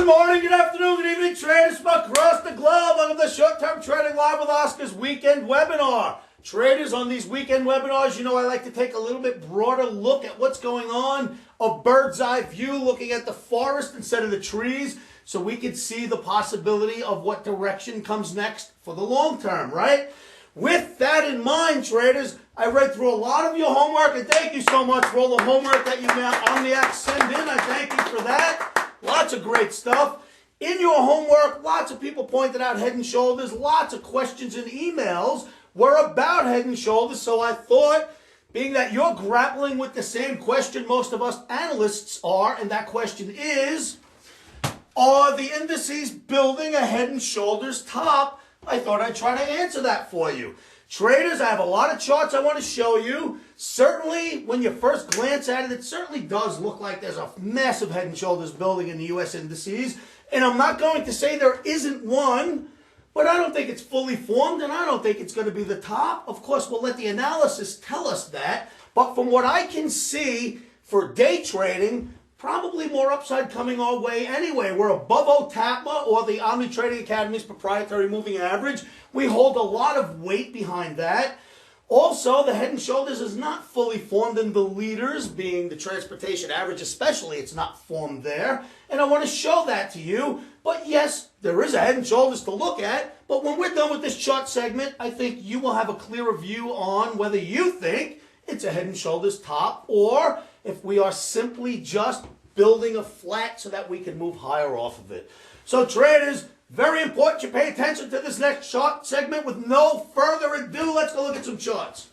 Good morning, good afternoon, good evening, traders from across the globe. Welcome to Short-Term Trading Live with Oscar's weekend webinar. Traders, on these weekend webinars, you know I like to take a little bit broader look at what's going on, a bird's eye view, looking at the forest instead of the trees, so we can see the possibility of what direction comes next for the long term, right? With that in mind, traders, I read through a lot of your homework, and thank you so much for all the homework that you OmniAct send in. I thank you for that. Lots of great stuff. In your homework, lots of people pointed out Head and Shoulders. Lots of questions and emails were about Head and Shoulders. So I thought, being that you're grappling with the same question most of us analysts are, and that question is, are the indices building a Head and Shoulders top? I thought I'd try to answer that for you. Traders, I have a lot of charts I want to show you. Certainly, when you first glance at it, it certainly does look like there's a massive Head and Shoulders building in the U.S. indices. And I'm not going to say there isn't one, but I don't think it's fully formed, and I don't think it's going to be the top. Of course, we'll let the analysis tell us that. But from what I can see for day trading, probably more upside coming our way anyway. We're above OTAPMA, or the Omni Trading Academy's proprietary moving average. We hold a lot of weight behind that. Also, the Head and Shoulders is not fully formed in the leaders, being the transportation average especially, it's not formed there. And I want to show that to you. But yes, there is a Head and Shoulders to look at. But when we're done with this chart segment, I think you will have a clearer view on whether you think it's a Head and Shoulders top, or if we are simply just building a flat so that we can move higher off of it. So traders, very important you pay attention to this next chart segment. With no further ado, let's go look at some charts.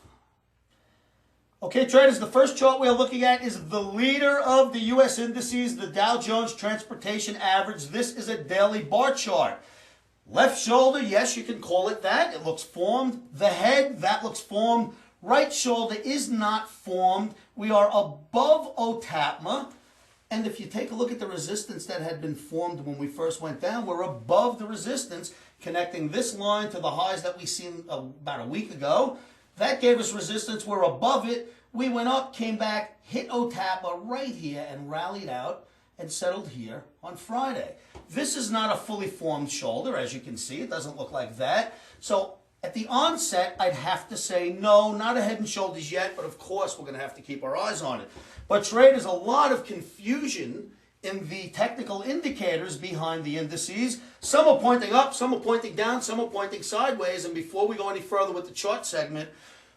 Okay, traders, the first chart we are looking at is the leader of the U.S. indices, the Dow Jones Transportation Average. This is a daily bar chart. Left shoulder, yes, you can call it that. It looks formed. The head, that looks formed. Right shoulder is not formed. We are above OTAPMA. And if you take a look at the resistance that had been formed when we first went down, we're above the resistance, connecting this line to the highs that we seen about a week ago. That gave us resistance. We're above it. We went up, came back, hit OTAPMA right here, and rallied out and settled here on Friday. This is not a fully formed shoulder, as you can see. It doesn't look like that. So at the onset, I'd have to say no, not a Head and Shoulders yet, but of course we're going to have to keep our eyes on it. But traders, a lot of confusion in the technical indicators behind the indices. Some are pointing up, some are pointing down, some are pointing sideways. And before we go any further with the chart segment,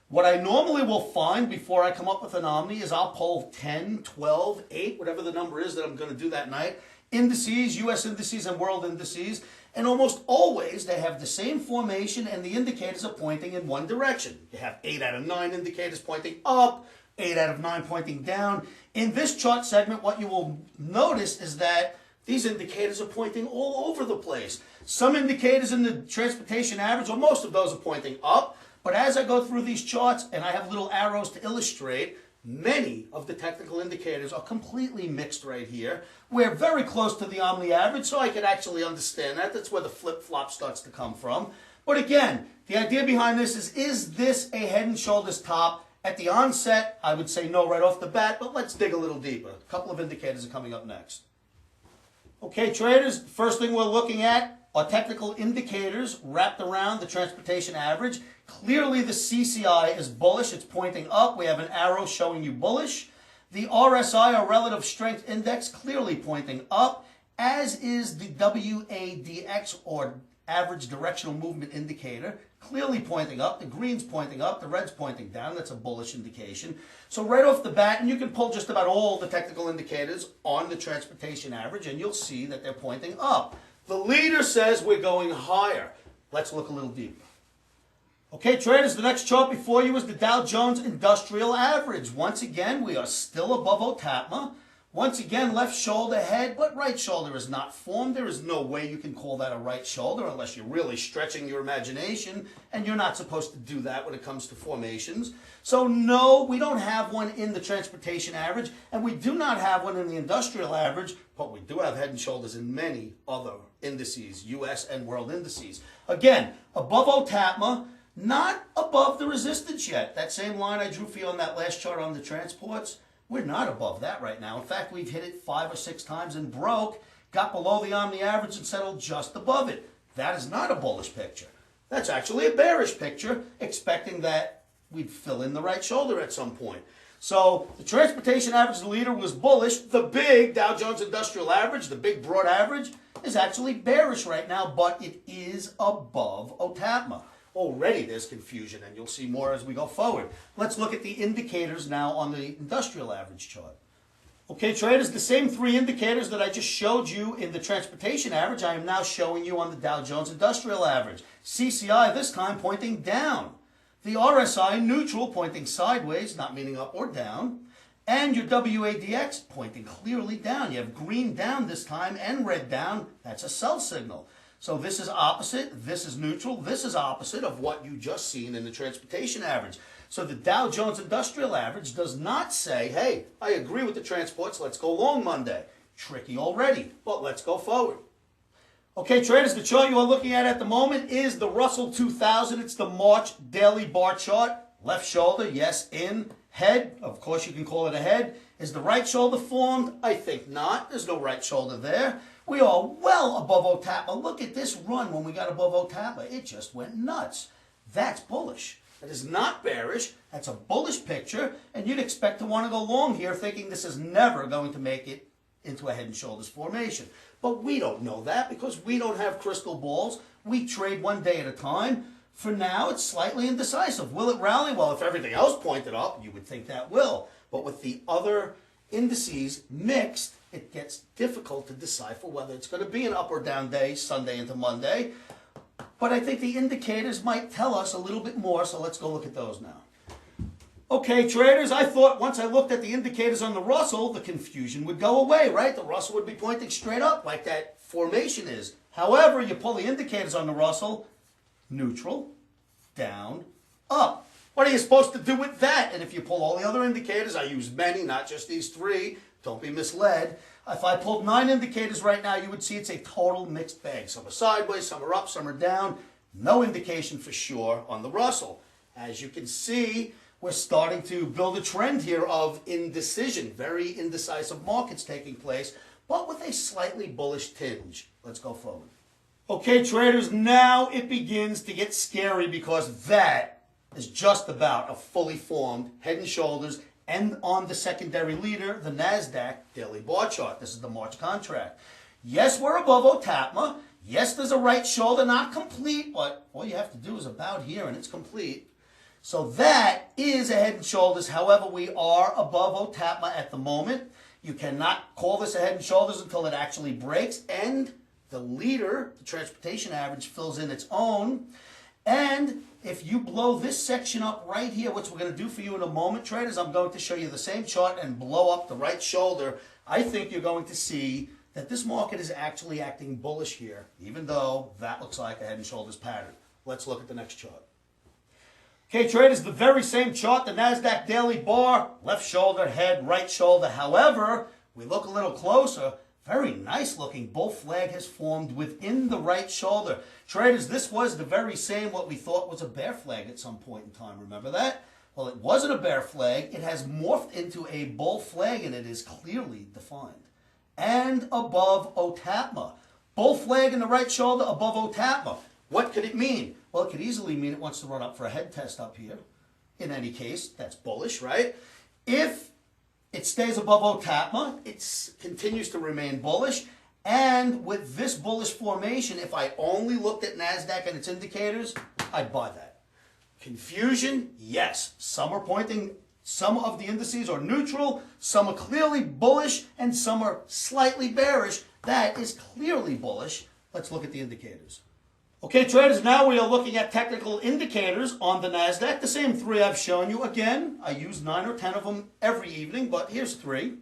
what I normally will find before I come up with an Omni is I'll pull 10, 12, 8, whatever the number is that I'm going to do that night, indices, U.S. indices and world indices. And almost always they have the same formation and the indicators are pointing in one direction. You have 8 out of 9 indicators pointing up, 8 out of 9 pointing down. In this chart segment, what you will notice is that these indicators are pointing all over the place. Some indicators in the transportation average, or most of those, are pointing up. But as I go through these charts, and I have little arrows to illustrate, many of the technical indicators are completely mixed right here. We're very close to the Omni average, so I can actually understand that. That's where the flip-flop starts to come from. But again, the idea behind this is this a Head and Shoulders top? At the onset, I would say no right off the bat, but let's dig a little deeper. A couple of indicators are coming up next. Okay, traders, first thing we're looking at are technical indicators wrapped around the transportation average. Clearly, the CCI is bullish. It's pointing up. We have an arrow showing you bullish. The RSI, or Relative Strength Index, clearly pointing up, as is the WADX, or Average Directional Movement Indicator, clearly pointing up. The green's pointing up. The red's pointing down. That's a bullish indication. So right off the bat, and you can pull just about all the technical indicators on the transportation average, and you'll see that they're pointing up. The leader says we're going higher. Let's look a little deeper. Okay, traders, the next chart before you is the Dow Jones Industrial Average. Once again, we are still above OTAPMA. Once again, left shoulder head, but right shoulder is not formed. There is no way you can call that a right shoulder unless you're really stretching your imagination, and you're not supposed to do that when it comes to formations. So no, we don't have one in the transportation average, and we do not have one in the industrial average, but we do have Head and Shoulders in many other indices, U.S. and world indices. Again, above OTAPMA, not above the resistance yet. That same line I drew for you on that last chart on the transports, we're not above that right now. In fact, we've hit it 5 or 6 times and broke. got below the Omni average and settled just above it. That is not a bullish picture. That's actually a bearish picture, expecting that we'd fill in the right shoulder at some point. So the transportation average, the leader, was bullish. The big Dow Jones Industrial Average, the big broad average, is actually bearish right now, but it is above OTAPMA. Already there's confusion, and you'll see more as we go forward. Let's look at the indicators now on the industrial average chart. Okay, traders, the same three indicators that I just showed you in the transportation average, I am now showing you on the Dow Jones Industrial Average. CCI this time pointing down. The RSI neutral, pointing sideways, not meaning up or down. And your WADX pointing clearly down. You have green down this time and red down. That's a sell signal. So this is opposite, this is neutral, this is opposite of what you just seen in the transportation average. So the Dow Jones Industrial Average does not say, hey, I agree with the transports, let's go long Monday. Tricky already, but let's go forward. Okay, traders, the chart you are looking at the moment is the Russell 2000. It's the March daily bar chart. Left shoulder, yes, in. Head, of course you can call it a head. Is the right shoulder formed? I think not. There's no right shoulder there. We are well above OTAPMA. Look at this run when we got above OTAPMA. It just went nuts. That's bullish. That is not bearish. That's a bullish picture, and you'd expect to want to go long here thinking this is never going to make it into a head and shoulders formation. But we don't know that because we don't have crystal balls. We trade one day at a time. For now, it's slightly indecisive. Will it rally? Well, if everything else pointed up, you would think that will. But with the other indices mixed, it gets difficult to decipher whether it's going to be an up or down day, Sunday into Monday. But I think the indicators might tell us a little bit more, so let's go look at those now. Okay, traders, I thought once I looked at the indicators on the Russell, the confusion would go away, right? The Russell would be pointing straight up like that formation is. However, you pull the indicators on the Russell, neutral, down, up. What are you supposed to do with that? And if you pull all the other indicators, I use many, not just these three. Don't be misled. If I pulled 9 indicators right now, you would see it's a total mixed bag. Some are sideways, some are up, some are down. No indication for sure on the Russell. As you can see, we're starting to build a trend here of indecision. Very indecisive markets taking place, but with a slightly bullish tinge. Let's go forward. Okay, traders, now it begins to get scary because that is just about a fully formed head and shoulders and on the secondary leader, the NASDAQ daily bar chart. This is the March contract. Yes, we're above OTAPMA. Yes, there's a right shoulder, not complete, but all you have to do is about here and it's complete. So that is a head and shoulders. However, we are above OTAPMA at the moment. You cannot call this a head and shoulders until it actually breaks and the leader, the transportation average, fills in its own. And if you blow this section up right here, which we're going to do for you in a moment, traders, I'm going to show you the same chart and blow up the right shoulder. I think you're going to see that this market is actually acting bullish here, even though that looks like a head and shoulders pattern. Let's look at the next chart. Okay, traders, the very same chart, the NASDAQ daily bar, left shoulder, head, right shoulder. However, we look a little closer. Very nice looking bull flag has formed within the right shoulder. Traders, this was the very same what we thought was a bear flag at some point in time. Remember that? Well, it wasn't a bear flag. It has morphed into a bull flag and it is clearly defined. And above OTAPMA. Bull flag in the right shoulder above OTAPMA. What could it mean? Well, it could easily mean it wants to run up for a head test up here. In any case, that's bullish, right? If it stays above OTAPMA, it continues to remain bullish. And with this bullish formation, if I only looked at NASDAQ and its indicators, I'd buy that. Confusion, yes. Some are pointing, some of the indices are neutral, some are clearly bullish, and some are slightly bearish. That is clearly bullish. Let's look at the indicators. Okay, traders, now we are looking at technical indicators on the NASDAQ. The same 3 I've shown you. Again, I use 9 or 10 of them every evening, but here's 3.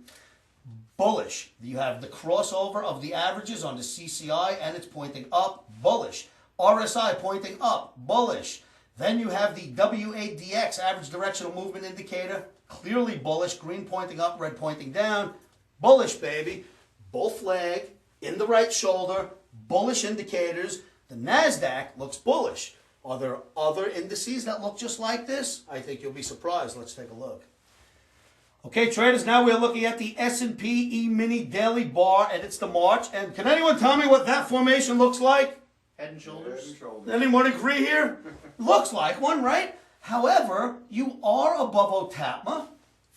Bullish. You have the crossover of the averages on the CCI, and it's pointing up. Bullish. RSI pointing up. Bullish. Then you have the WADX, average directional movement indicator. Clearly bullish. Green pointing up, red pointing down. Bullish, baby. Bull flag in the right shoulder. Bullish indicators. The NASDAQ looks bullish. Are there other indices that look just like this? I think you'll be surprised. Let's take a look. Okay, traders, now we're looking at the S&P E-mini daily bar, and it's the March. And can anyone tell me what that formation looks like? Head and shoulders. Head and shoulders. Anyone agree here? Looks like one, right? However, you are above OTAPMA.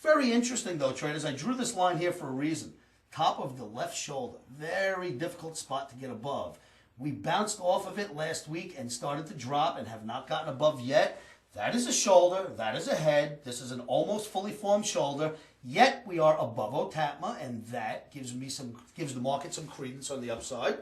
Very interesting, though, traders. I drew this line here for a reason. Top of the left shoulder. Very difficult spot to get above. We bounced off of it last week and started to drop and have not gotten above yet. That is a shoulder. That is a head. This is an almost fully formed shoulder. Yet we are above OTAPMA, and that gives the market some credence on the upside.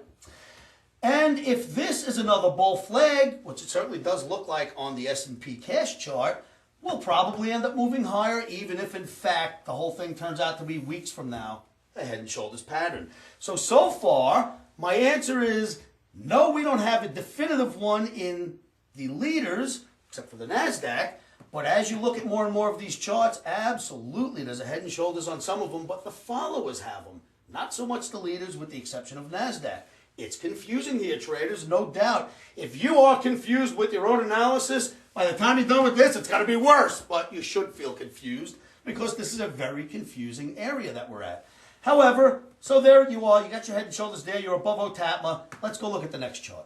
And if this is another bull flag, which it certainly does look like on the S&P cash chart, we'll probably end up moving higher, even if in fact the whole thing turns out to be weeks from now a head and shoulders pattern. So far, my answer is no, we don't have a definitive one in the leaders, except for the NASDAQ. But as you look at more and more of these charts, absolutely, there's a head and shoulders on some of them, but the followers have them. Not so much the leaders, with the exception of NASDAQ. It's confusing here, traders, no doubt. If you are confused with your own analysis, by the time you're done with this, it's going to be worse. But you should feel confused because this is a very confusing area that we're at. However, so there you are. You got your head and shoulders there. You're above OTAPMA. Let's go look at the next chart.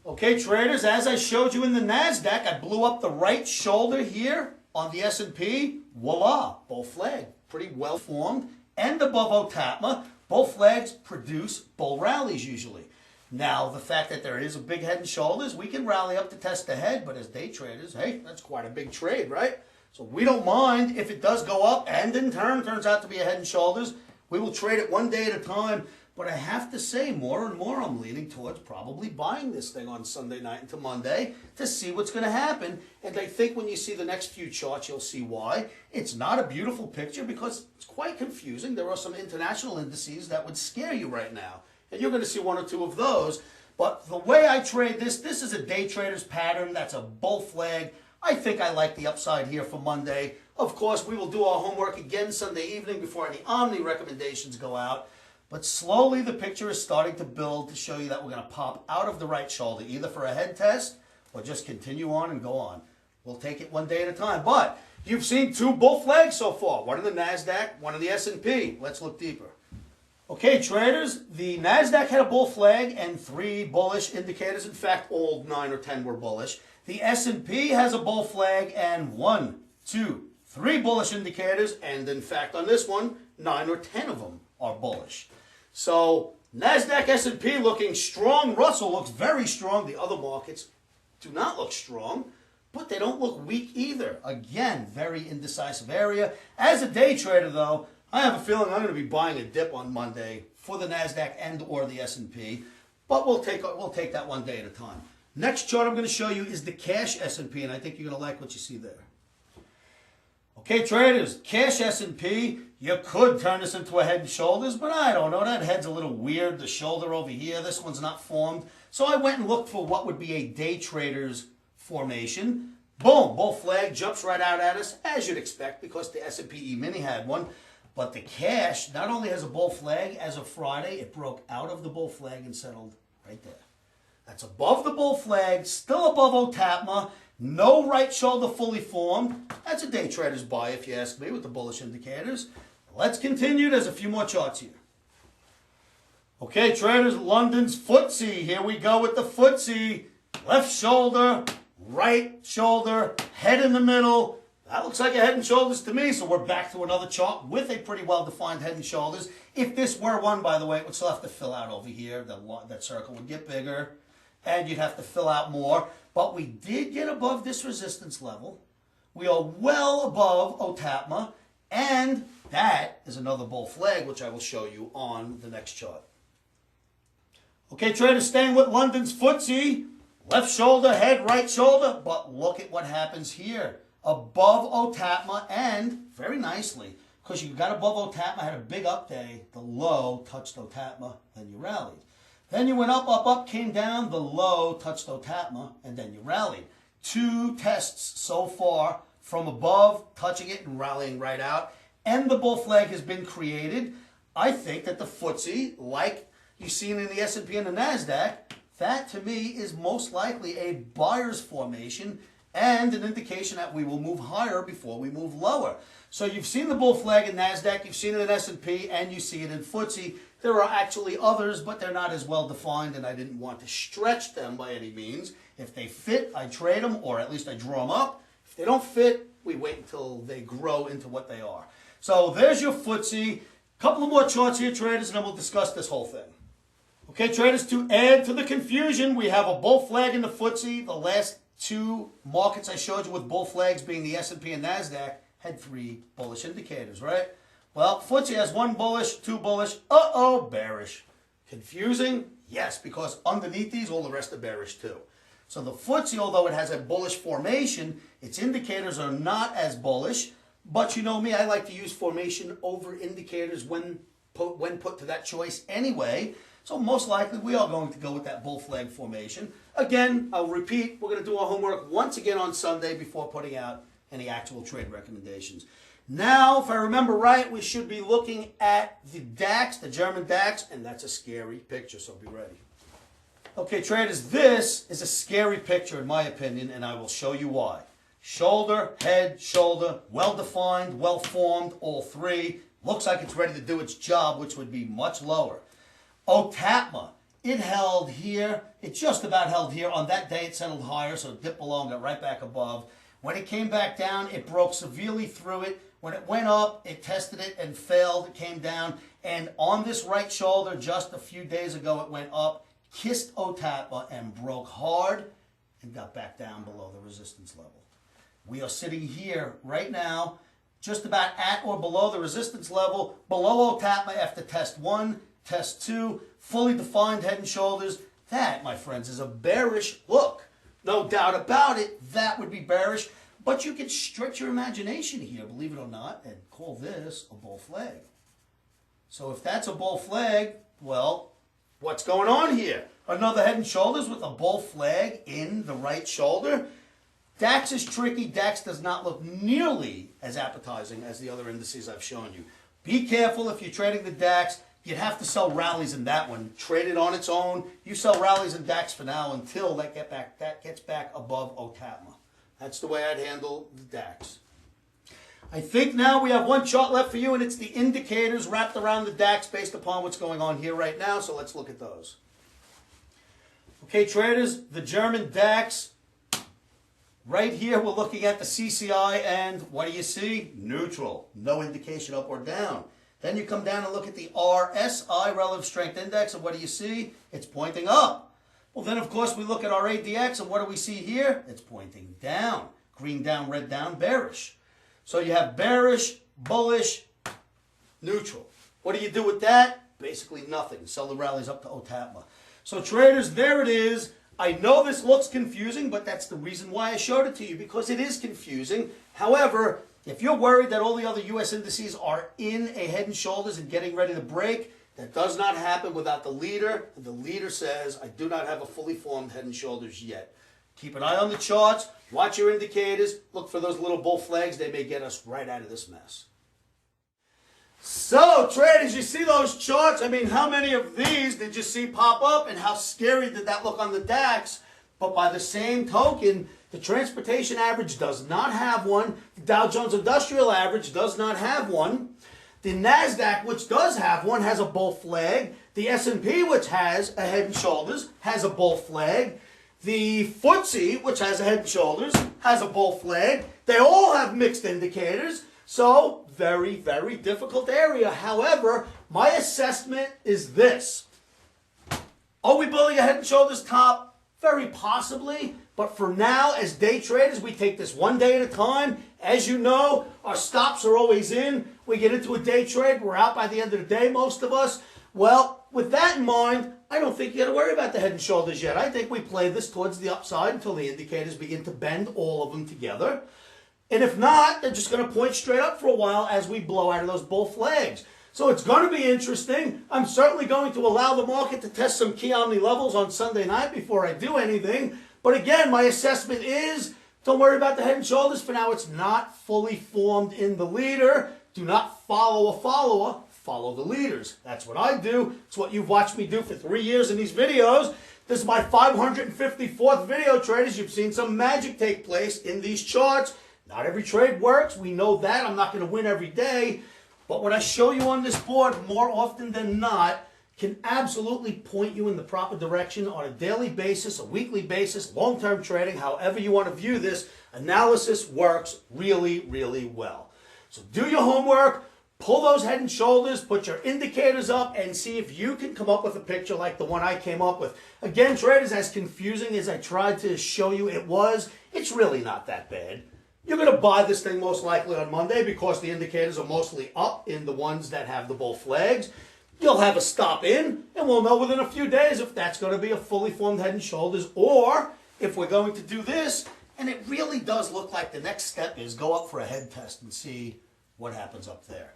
Okay, traders, as I showed you in the NASDAQ, I blew up the right shoulder here on the S&P. Voila, bull flag. Pretty well formed and above OTAPMA. Bull flags produce bull rallies usually. Now, the fact that there is a big head and shoulders, we can rally up to test the head, but as day traders, hey, that's quite a big trade, right? So we don't mind if it does go up and in turn turns out to be a head and shoulders. We will trade it one day at a time. But I have to say, more and more I'm leaning towards probably buying this thing on Sunday night into Monday to see what's going to happen. And I think when you see the next few charts, you'll see why. It's not a beautiful picture because it's quite confusing. There are some international indices that would scare you right now. And you're going to see one or two of those. But the way I trade this is a day trader's pattern. That's a bull flag. I think I like the upside here for Monday. Of course, we will do our homework again Sunday evening before any Omni recommendations go out. But slowly the picture is starting to build to show you that we're going to pop out of the right shoulder, either for a head test or just continue on and go on. We'll take it one day at a time. But you've seen two bull flags so far. One in the NASDAQ, one in the S&P. Let's look deeper. Okay, traders, the NASDAQ had a bull flag and 3 bullish indicators. In fact, all 9 or 10 were bullish. The S&P has a bull flag and 1, 2, 3 bullish indicators. And in fact, on this one, 9 or 10 of them are bullish. So NASDAQ, S&P looking strong. Russell looks very strong. The other markets do not look strong, but they don't look weak either. Again, very indecisive area. As a day trader, though, I have a feeling I'm going to be buying a dip on Monday for the NASDAQ and or the S&P, but we'll take that one day at a time. Next chart I'm going to show you is the cash S&P, and I think you're going to like what you see there. Okay, traders, cash S&P, you could turn this into a head and shoulders, but I don't know. That head's a little weird. The shoulder over here, this one's not formed. So I went and looked for what would be a day trader's formation. Boom, bull flag jumps right out at us, as you'd expect, because the S&P E-mini had one. But the cash not only has a bull flag, as of Friday, it broke out of the bull flag and settled right there. That's above the bull flag, still above OTAPMA. No right shoulder fully formed. That's a day trader's buy, if you ask me, with the bullish indicators. Let's continue. There's a few more charts here. Okay, traders, London's FTSE. Here we go with the FTSE. Left shoulder, right shoulder, head in the middle. That looks like a head and shoulders to me, so we're back to another chart with a pretty well-defined head and shoulders. If this were one, by the way, it would still have to fill out over here. That circle would get bigger, and you'd have to fill out more. But we did get above this resistance level. We are well above OTAPMA, and that is another bull flag, which I will show you on the next chart. Okay, traders, staying with London's FTSE. Left shoulder, head, right shoulder. But look at what happens here. Above OTAPMA, and very nicely, because you got above OTAPMA, had a big up day. The low touched OTAPMA, then you rallied. Then you went up, up, up, came down, the low touched OTAPMA, and then you rallied. 2 tests so far from above, touching it and rallying right out. And the bull flag has been created. I think that the FTSE, like you've seen in the S&P and the NASDAQ, that to me is most likely a buyer's formation. and an indication that we will move higher before we move lower. So you've seen the bull flag in NASDAQ, you've seen it in S&P, and you see it in FTSE. There are actually others, but they're not as well defined, and I didn't want to stretch them by any means. If they fit, I trade them, or at least I draw them up. If they don't fit, we wait until they grow into what they are. So there's your FTSE. Couple of more charts here, traders, and then we'll discuss this whole thing. Okay, traders, to add to the confusion, we have a bull flag in the FTSE. The last two markets I showed you with bull flags being the S&P and NASDAQ had 3 bullish indicators, right? Well, FTSE has 1 bullish, 2 bullish, bearish. Confusing? Yes, because underneath these, all the rest are bearish too. So the FTSE, although it has a bullish formation, its indicators are not as bullish. But you know me, I like to use formation over indicators when put to that choice anyway. So most likely we are going to go with that bull flag formation. Again, I'll repeat, we're going to do our homework once again on Sunday before putting out any actual trade recommendations. Now, if I remember right, we should be looking at the DAX, the German DAX, and that's a scary picture, so be ready. Okay, traders, this is a scary picture in my opinion, and I will show you why. Shoulder, head, shoulder, well-defined, well-formed, all 3. Looks like it's ready to do its job, which would be much lower. OTAPMA, it held here. It just about held here. On that day, it settled higher, so it dipped below and got right back above. When it came back down, it broke severely through it. When it went up, it tested it and failed. It came down. And on this right shoulder, just a few days ago, it went up, kissed OTAPMA, and broke hard and got back down below the resistance level. We are sitting here right now, just about at or below the resistance level, below OTAPMA after test 1, test 2, fully defined head and shoulders. That, my friends, is a bearish look. No doubt about it, that would be bearish. But you can stretch your imagination here, believe it or not, and call this a bull flag. So if that's a bull flag, well, what's going on here? Another head and shoulders with a bull flag in the right shoulder. DAX is tricky. DAX does not look nearly as appetizing as the other indices I've shown you. Be careful if you're trading the DAX. You'd have to sell rallies in that one. Trade it on its own. You sell rallies in DAX for now until that gets back above OTAPMA. That's the way I'd handle the DAX. I think now we have one chart left for you, and it's the indicators wrapped around the DAX based upon what's going on here right now. So let's look at those. Okay, traders, the German DAX. Right here, we're looking at the CCI, and what do you see? Neutral. No indication up or down. Then you come down and look at the RSI, Relative Strength Index, and what do you see? It's pointing up. Well, then, of course, we look at our ADX, and what do we see here? It's pointing down. Green down, red down, bearish. So you have bearish, bullish, neutral. What do you do with that? Basically nothing. Sell the rallies up to OTAPMA. So traders, there it is. I know this looks confusing, but that's the reason why I showed it to you, because it is confusing. However, if you're worried that all the other U.S. indices are in a head and shoulders and getting ready to break, that does not happen without the leader. The leader says, I do not have a fully formed head and shoulders yet. Keep an eye on the charts. Watch your indicators. Look for those little bull flags. They may get us right out of this mess. So, traders, you see those charts? I mean, how many of these did you see pop up, and how scary did that look on the DAX? But by the same token, the transportation average does not have one. The Dow Jones Industrial Average does not have one. The NASDAQ, which does have one, has a bull flag. The S&P, which has a head and shoulders, has a bull flag. The FTSE, which has a head and shoulders, has a bull flag. They all have mixed indicators. So, very, very difficult area. However, my assessment is this. Are we building a head and shoulders top? Very possibly. But for now, as day traders, we take this one day at a time. As you know, our stops are always in. We get into a day trade. We're out by the end of the day, most of us. Well, with that in mind, I don't think you got to worry about the head and shoulders yet. I think we play this towards the upside until the indicators begin to bend all of them together. And if not, they're just going to point straight up for a while as we blow out of those bull flags. So it's going to be interesting. I'm certainly going to allow the market to test some key omni levels on Sunday night before I do anything. But again, my assessment is, don't worry about the head and shoulders. For now, it's not fully formed in the leader. Do not follow a follower. follow the leaders. That's what I do. It's what you've watched me do for 3 years in these videos. This is my 554th video, traders. You've seen some magic take place in these charts. Not every trade works. We know that. I'm not going to win every day. But what I show you on this board, more often than not, can absolutely point you in the proper direction on a daily basis, a weekly basis, long-term trading, however you want to view this. Analysis works really, really well. So do your homework, pull those head and shoulders, put your indicators up, and see if you can come up with a picture like the one I came up with. Again, traders, as confusing as I tried to show you it was, it's really not that bad. You're going to buy this thing most likely on Monday because the indicators are mostly up in the ones that have the bull flags. You'll have a stop in, and we'll know within a few days if that's going to be a fully formed head and shoulders, or if we're going to do this, and it really does look like the next step is go up for a head test and see what happens up there.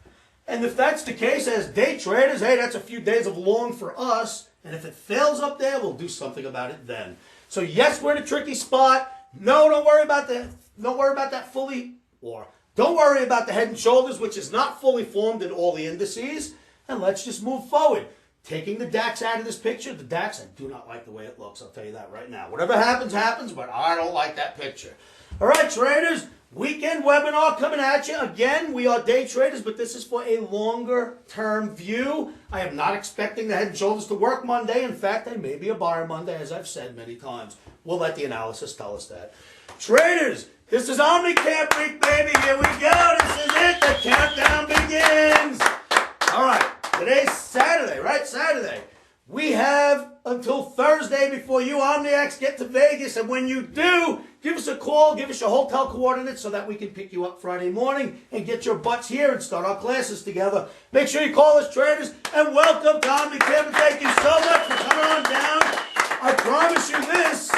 And if that's the case, as day traders, hey, that's a few days of long for us, and if it fails up there, we'll do something about it then. So yes, we're in a tricky spot. No, don't worry about that. Don't worry about that fully, or don't worry about the head and shoulders, which is not fully formed in all the indices. And let's just move forward. Taking the DAX out of this picture, the DAX, I do not like the way it looks. I'll tell you that right now. Whatever happens, happens, but I don't like that picture. All right, traders, weekend webinar coming at you. Again, we are day traders, but this is for a longer-term view. I am not expecting the head and shoulders to work Monday. In fact, they may be a buyer Monday, as I've said many times. We'll let the analysis tell us that. Traders, this is OmniCamp week, baby. Here we go. This is it. The countdown begins. All right, today's Saturday, right? Saturday. We have until Thursday before you Omniacs get to Vegas, and when you do, give us a call, give us your hotel coordinates so that we can pick you up Friday morning and get your butts here and start our classes together. Make sure you call us, traders, and welcome to OmniCamp, and thank you so much for coming on down. I promise you this,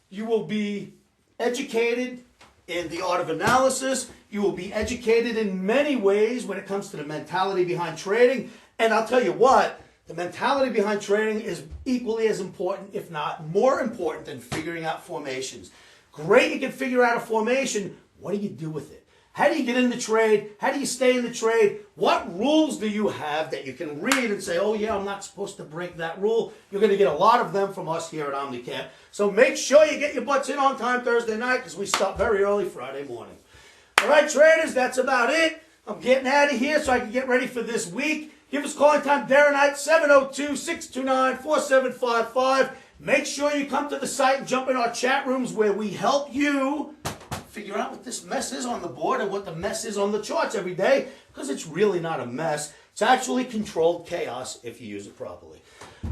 you will be educated in the art of analysis. You will be educated in many ways when it comes to the mentality behind trading. And I'll tell you what, the mentality behind trading is equally as important, if not more important, than figuring out formations. Great, you can figure out a formation. What do you do with it? How do you get in the trade? How do you stay in the trade? What rules do you have that you can read and say, oh yeah, I'm not supposed to break that rule? You're going to get a lot of them from us here at OmniCamp. So make sure you get your butts in on time Thursday night because we start very early Friday morning. All right, traders, that's about it. I'm getting out of here so I can get ready for this week. Give us calling time, Darren Knight, 702-629-4755. Make sure you come to the site and jump in our chat rooms where we help you figure out what this mess is on the board and what the mess is on the charts every day, because it's really not a mess. It's actually controlled chaos if you use it properly.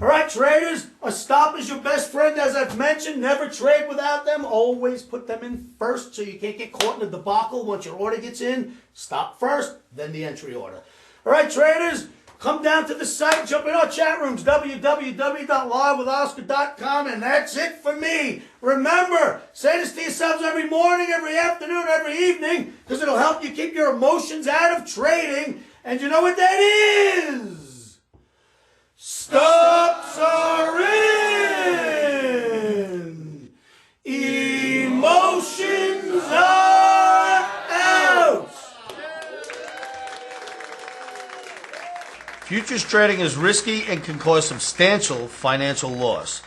All right, traders, a stop is your best friend, as I've mentioned. Never trade without them. Always put them in first so you can't get caught in a debacle once your order gets in. Stop first, then the entry order. All right, traders, come down to the site, jump in our chat rooms, www.livewithoscar.com, and that's it for me. Remember, say this to yourselves every morning, every afternoon, every evening, because it'll help you keep your emotions out of trading. And you know what that is? Stops are in. Emotions are out. Futures trading is risky and can cause substantial financial loss.